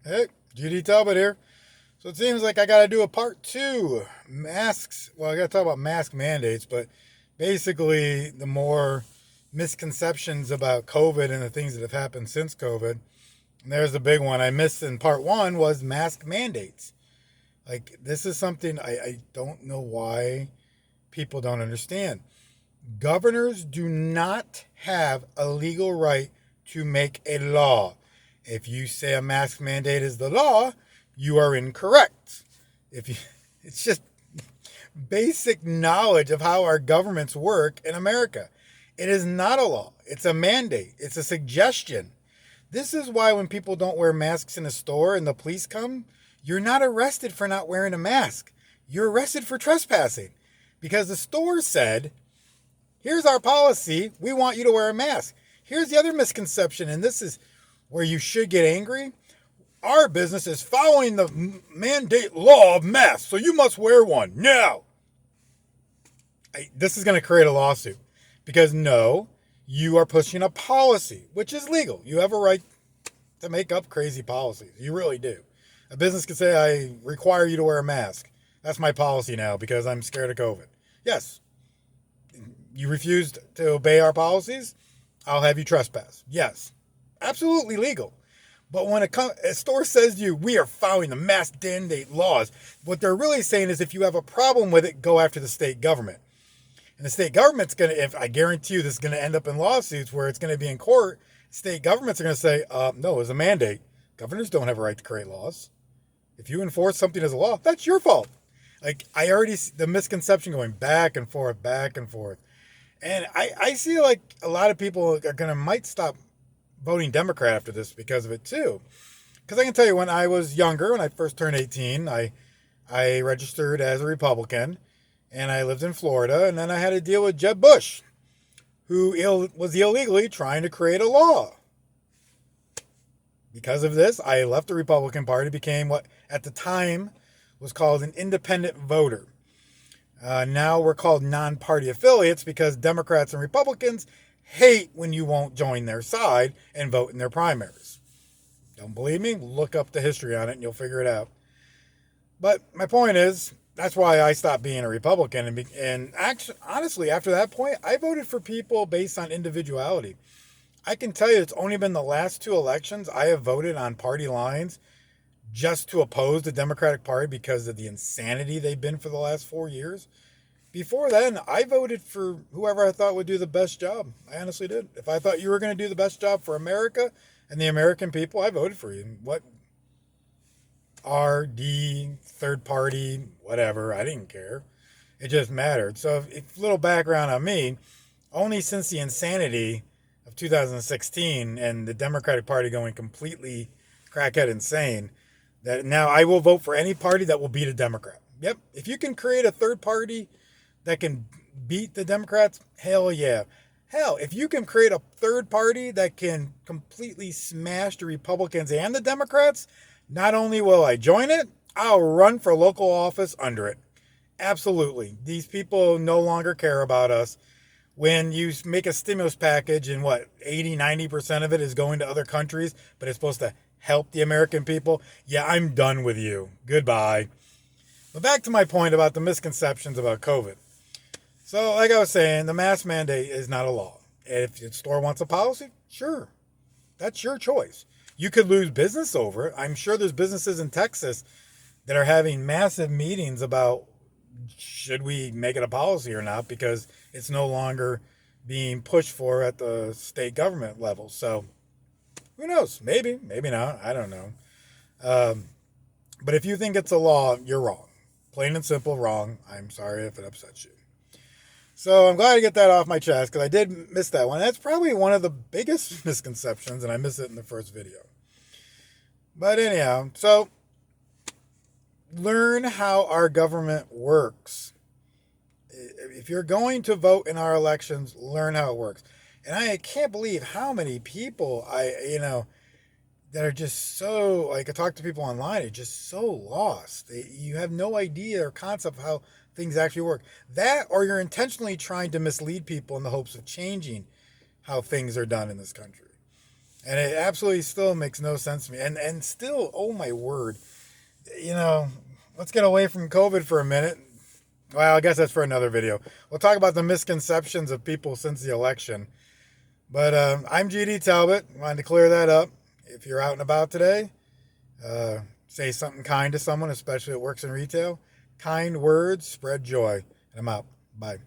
Hey, GD Talbot here. So it seems like I got to do a part two. Masks. Well, I got to talk about mask mandates, but basically, the more misconceptions about COVID and the things that have happened since COVID. And there's the big one I missed in part one was mask mandates. Like, this is something I don't know why people don't understand. Governors do not have a legal right to make a law. If you say a mask mandate is the law, you are incorrect. If you, it's just basic knowledge of how our governments work in America. It is not a law. It's a mandate. It's a suggestion. This is why when people don't wear masks in a store and the police come, you're not arrested for not wearing a mask. You're arrested for trespassing because the store said, here's our policy. We want you to wear a mask. Here's the other misconception, and this is where you should get angry. Our business is following the mandate law of masks, so you must wear one. No. This is going to create a lawsuit because no, you are pushing a policy, which is legal. You have a right to make up crazy policies. You really do. A business could say, I require you to wear a mask. That's my policy now because I'm scared of COVID. Yes. You refused to obey our policies, I'll have you trespass. Yes. Absolutely legal. But when a store says to you, we are following the mask mandate laws, what they're really saying is if you have a problem with it, go after the state government. And the state government's going to, if I guarantee you this is going to end up in lawsuits where it's going to be in court, state governments are going to say, no, it's a mandate. Governors don't have a right to create laws. If you enforce something as a law, that's your fault. Like, I already see the misconception going back and forth, back and forth. And I see like a lot of people are going to might stop voting Democrat after this because of it too. Because I can tell you when I was younger, when I first turned 18, I registered as a Republican and I lived in Florida. And then I had to deal with Jeb Bush, who was illegally trying to create a law. Because of this, I left the Republican Party, became what at the time was called an independent voter. Now we're called non-party affiliates because Democrats and Republicans hate when you won't join their side and vote in their primaries. Don't believe me? Look up the history on it and you'll figure it out. But my point is, that's why I stopped being a Republican. And actually, honestly, after that point, I voted for people based on individuality. I can tell you it's only been the last two elections I have voted on party lines just to oppose the Democratic Party because of the insanity they've been for the last 4 years. Before then, I voted for whoever I thought would do the best job. I honestly did. If I thought you were going to do the best job for America and the American people, I voted for you. What RD, third party, whatever, I didn't care. It just mattered. So, if little background on me, only since the insanity of 2016 and the Democratic Party going completely crackhead insane, that now I will vote for any party that will beat a Democrat. Yep. If you can create a third party that can beat the Democrats, hell yeah. Hell, if you can create a third party that can completely smash the Republicans and the Democrats, not only will I join it, I'll run for local office under it. Absolutely. These people no longer care about us. When you make a stimulus package and what, 80-90% of it is going to other countries, but it's supposed to help the American people, yeah, I'm done with you. Goodbye. But back to my point about the misconceptions about COVID. So, like I was saying, the mask mandate is not a law. If the store wants a policy, sure. That's your choice. You could lose business over it. I'm sure there's businesses in Texas that are having massive meetings about should we make it a policy or not because it's no longer being pushed for at the state government level. So, who knows? Maybe, maybe not. I don't know. But if you think it's a law, you're wrong. Plain and simple wrong. I'm sorry if it upsets you. So I'm glad to get that off my chest because I did miss that one. That's probably one of the biggest misconceptions, and I missed it in the first video. But anyhow, so learn how our government works. If you're going to vote in our elections, learn how it works. And I can't believe how many people that are just so, like I talk to people online, are just so lost. You have no idea or concept of how things actually work. That, or you're intentionally trying to mislead people in the hopes of changing how things are done in this country. And it absolutely still makes no sense to me. And still, oh my word, you know, let's get away from COVID for a minute. Well, I guess that's for another video. We'll talk about the misconceptions of people since the election. But I'm GD Talbot. Wanted to clear that up. If you're out and about today, say something kind to someone, especially that works in retail. Kind words spread joy. And I'm out. Bye.